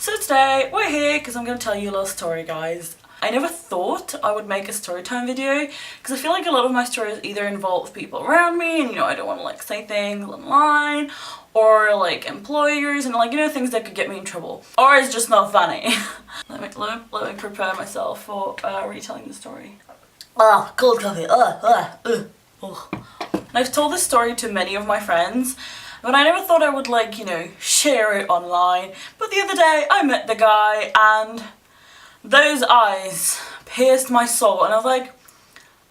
So today we're here because I'm going to tell you a little story, guys. I never thought I would make a story time video because I feel like a lot of my stories either involve people around me and I don't want to like say things online, or like employers and like things that could get me in trouble, or it's just not funny. let me prepare myself for retelling the story. Cold coffee. I've told this story to many of my friends, but I never thought I would like, share it online. But the other day I met the guy and those eyes pierced my soul and I was like,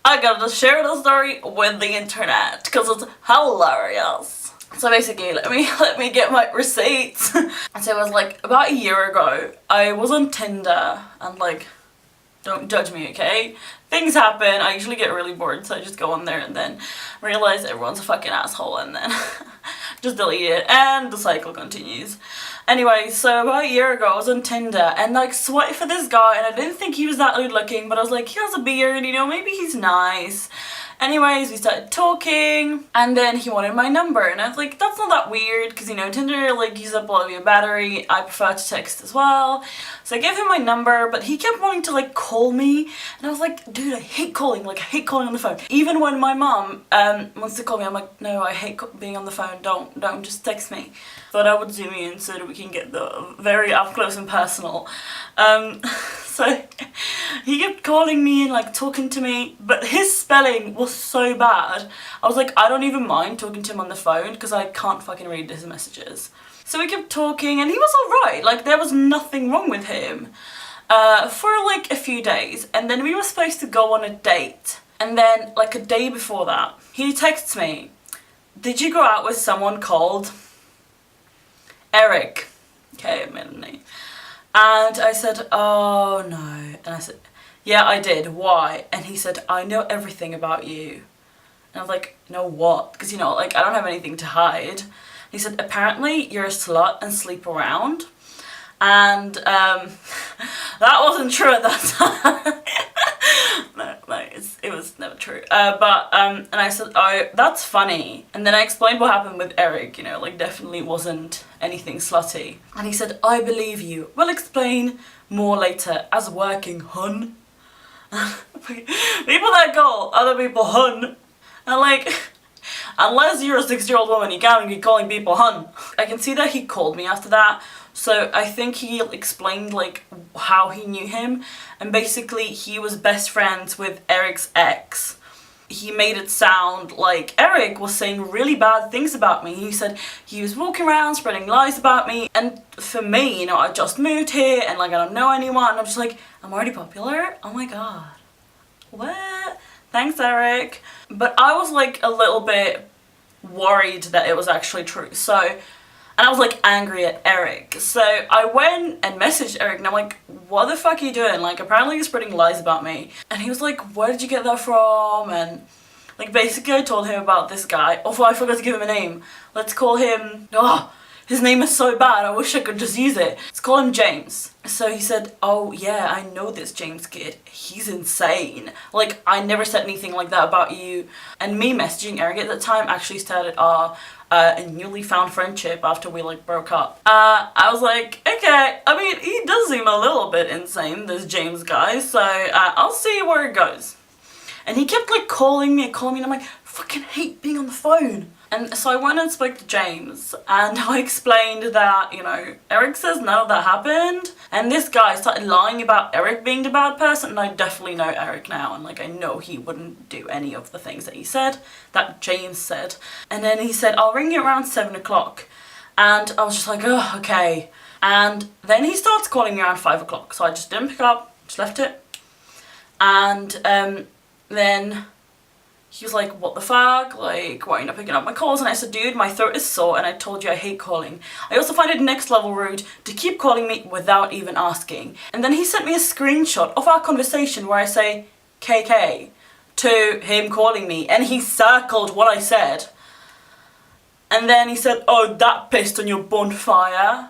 I gotta share the story with the internet because it's hilarious. So basically, let me get my receipts. So it was like about a year ago, I was on Tinder and like, don't judge me, okay? Things happen, I usually get really bored, so I just go on there and then realize everyone's a fucking asshole and then just delete it and the cycle continues. Anyway, so about a year ago I was on Tinder and like swiped for this guy and I didn't think he was that good looking, but I was like, he has a beard, maybe he's nice. Anyways, we started talking and then he wanted my number and I was like, that's not that weird because Tinder like uses up a lot of your battery. I prefer to text as well. So I gave him my number, but he kept wanting to like call me and I was like, dude, I hate calling, like I hate calling on the phone. Even when my mom wants to call me, I'm like, no, I hate being on the phone, don't, just text me. Thought I would zoom in so that we can get the very up close and personal. So he kept calling me and like talking to me, but his spelling was so bad. I was like, I don't even mind talking to him on the phone because I can't fucking read his messages. So we kept talking and he was alright, like there was nothing wrong with him for like a few days, and then we were supposed to go on a date, and then like a day before that he texts me, did you go out with someone called Eric? Okay, I made a name. And I said, oh no. And I said, yeah, I did. Why? And he said, I know everything about you. And I was like, no what? Because like I don't have anything to hide. He said, apparently you're a slut and sleep around. And that wasn't true at that time. no, it was never true. And I said, oh, that's funny. And then I explained what happened with Eric, like definitely wasn't anything slutty. And he said, I believe you. We'll explain more later. As working, hun. People that call other people hun. And like, unless you're a 60-year-old woman, you can't be calling people hun. I can see that he called me after that. So I think he explained like how he knew him, and basically he was best friends with Eric's ex. He made it sound like Eric was saying really bad things about me. He said he was walking around spreading lies about me, and for me, I just moved here and like I don't know anyone, and I'm just like, I'm already popular? Oh my god. What? Thanks, Eric. But I was like a little bit worried that it was actually true. And I was like angry at Eric. So I went and messaged Eric and I'm like, what the fuck are you doing? Like apparently you're spreading lies about me. And he was like, where did you get that from? And like basically I told him about this guy. Oh, I forgot to give him a name. Let's call him, his name is so bad, I wish I could just use it. Let's call him James. So he said, oh yeah, I know this James kid. He's insane. Like, I never said anything like that about you. And me messaging Eric at the time actually started our newly found friendship after we like broke up. I was like, okay, I mean, he does seem a little bit insane, this James guy, so I'll see where it goes. And he kept like calling me, and I'm like, I fucking hate being on the phone. And so I went and spoke to James and I explained that, Eric says none of that happened. And this guy started lying about Eric being the bad person, and I definitely know Eric now, and like I know he wouldn't do any of the things that he said, that James said. And then he said, I'll ring you around 7 o'clock. And I was just like, oh, okay. And then he starts calling me around 5 o'clock. So I just didn't pick up, just left it. And then he was like, what the fuck, like, why are you not picking up my calls? And I said, dude, my throat is sore and I told you I hate calling. I also find it next level rude to keep calling me without even asking. And then he sent me a screenshot of our conversation where I say, KK, to him calling me, and he circled what I said. And then he said, oh, that pissed on your bonfire.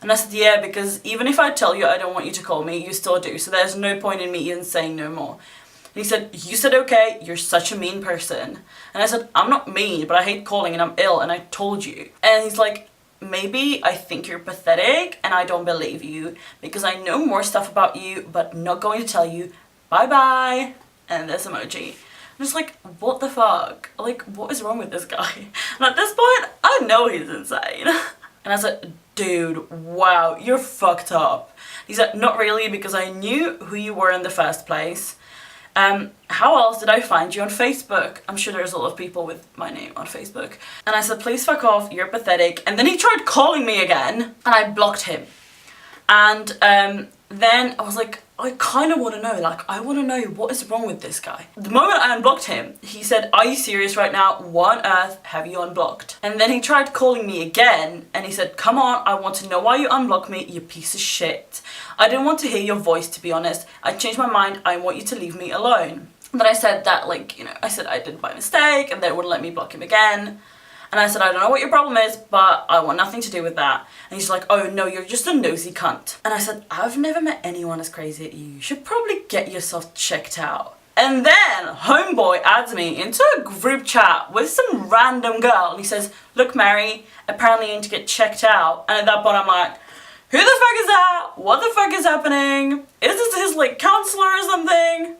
And I said, yeah, because even if I tell you I don't want you to call me, you still do, so there's no point in me even saying no more. And he said, you said okay, you're such a mean person. And I said, I'm not mean, but I hate calling and I'm ill and I told you. And he's like, maybe I think you're pathetic and I don't believe you because I know more stuff about you, but not going to tell you. Bye bye. And this emoji. I'm just like, what the fuck? Like, what is wrong with this guy? And at this point, I know he's insane. And I said, dude, wow, you're fucked up. He said, not really, because I knew who you were in the first place. How else did I find you on Facebook? I'm sure there's a lot of people with my name on Facebook. And I said, please fuck off, you're pathetic. And then he tried calling me again, and I blocked him. And then I was like, I kind of want to know, like, I want to know what is wrong with this guy. The moment I unblocked him, he said, are you serious right now? What on earth have you unblocked? And then he tried calling me again, and he said, come on, I want to know why you unblocked me, you piece of shit. I didn't want to hear your voice, to be honest. I changed my mind, I want you to leave me alone. And then I said that, like, you know, I said I did it by mistake, and they wouldn't let me block him again. And I said, I don't know what your problem is, but I want nothing to do with that. And he's like, oh no, you're just a nosy cunt. And I said, I've never met anyone as crazy as you. You should probably get yourself checked out. And then homeboy adds me into a group chat with some random girl. And he says, look, Mary, apparently you need to get checked out. And at that point I'm like, who the fuck is that? What the fuck is happening? Is this his, like, counselor or something?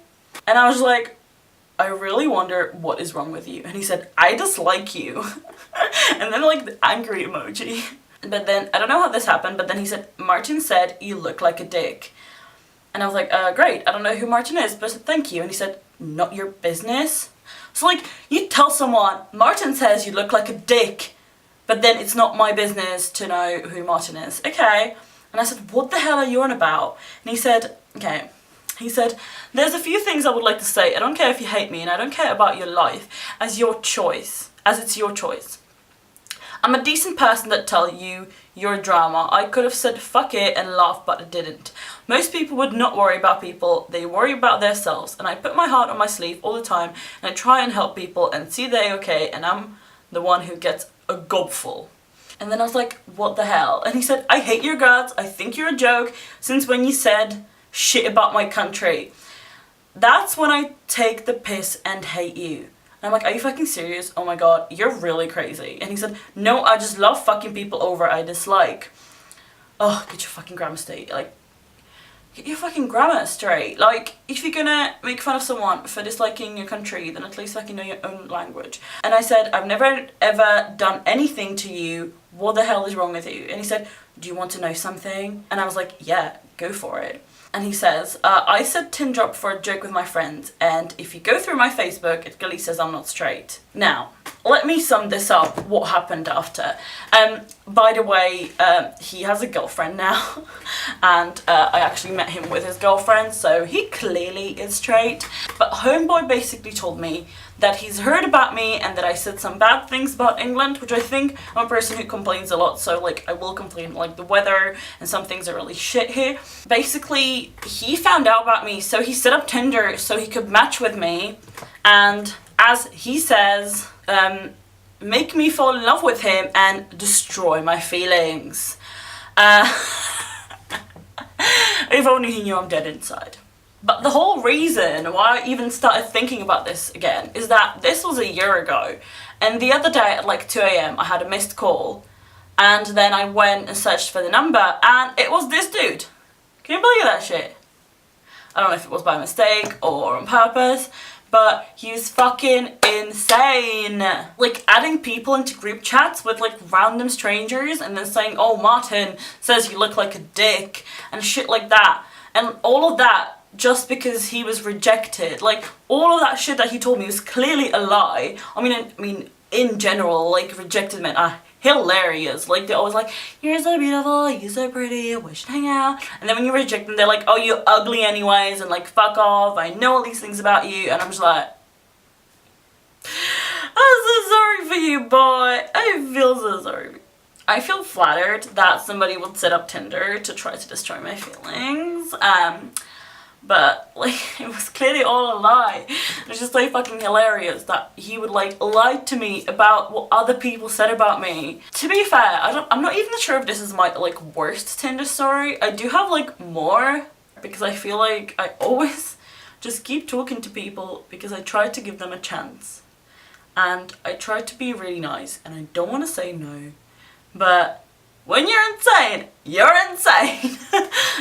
And I was like, I really wonder what is wrong with you. And he said, I dislike you. And then, like, the angry emoji. But then, I don't know how this happened, but then he said, Martin said you look like a dick. And I was like, great, I don't know who Martin is, but thank you. And he said, not your business. So, like, you tell someone, Martin says you look like a dick, but then it's not my business to know who Martin is. Okay. And I said, what the hell are you on about? And he said, okay. He said, there's a few things I would like to say. I don't care if you hate me, and I don't care about your life, as your choice, as it's your choice. I'm a decent person that tell you your drama. I could have said fuck it and laughed, but I didn't. Most people would not worry about people, they worry about themselves. And I put my heart on my sleeve all the time, and I try and help people and see they're okay, and I'm the one who gets a gobful. And then I was like, what the hell? And he said, I hate your guts, I think you're a joke, since when you said shit about my country. That's when I take the piss and hate you. And I'm like, are you fucking serious? Oh my god, you're really crazy. And he said, no, I just love fucking people over I dislike. Oh, get your fucking grammar straight. Like, get your fucking grammar straight. Like, if you're gonna make fun of someone for disliking your country, then at least fucking know your own language. And I said, I've never ever done anything to you. What the hell is wrong with you? And he said, do you want to know something? And I was like, yeah, go for it. And he says, I set Tinder up for a joke with my friends, and if you go through my Facebook, it clearly says I'm not straight. Now, let me sum this up, what happened after. By the way, he has a girlfriend now, and I actually met him with his girlfriend, so he clearly is straight. But homeboy basically told me that he's heard about me and that I said some bad things about England, which I think I'm a person who complains a lot, so like I will complain, like the weather and some things are really shit here. Basically, he found out about me, so he set up Tinder so he could match with me, and as he says, make me fall in love with him and destroy my feelings. If only he knew I'm dead inside. But the whole reason why I even started thinking about this again is that this was a year ago, and the other day at like 2 AM I had a missed call, and then I went and searched for the number, and it was this dude. Can you believe that shit? I don't know if it was by mistake or on purpose, but he was fucking insane. Like, adding people into group chats with like random strangers and then saying, oh, Martin says you look like a dick and shit like that, and all of that just because he was rejected. Like, all of that shit that he told me was clearly a lie. I mean, in general, like, rejected men are hilarious. Like, they're always like, you're so beautiful, you're so pretty, we should hang out. And then when you reject them, they're like, oh, you're ugly anyways, and like, fuck off, I know all these things about you. And I'm just like, I'm so sorry for you, boy. I feel so sorry. I feel flattered that somebody would set up Tinder to try to destroy my feelings. But, like, it was clearly all a lie. It was just, like, fucking hilarious that he would, like, lie to me about what other people said about me. To be fair, I'm not even sure if this is my, like, worst Tinder story. I do have, like, more, because I feel like I always just keep talking to people because I try to give them a chance. And I try to be really nice, and I don't want to say no. But When you're insane, you're insane.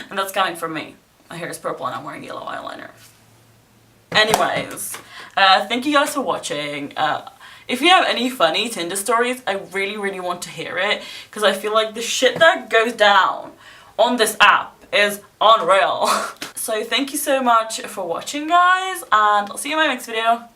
And that's coming from me. My hair is purple and I'm wearing yellow eyeliner. Anyways, thank you guys for watching. If you have any funny Tinder stories, I really want to hear it, because I feel like the shit that goes down on this app is unreal. So thank you so much for watching, guys, and I'll see you in my next video.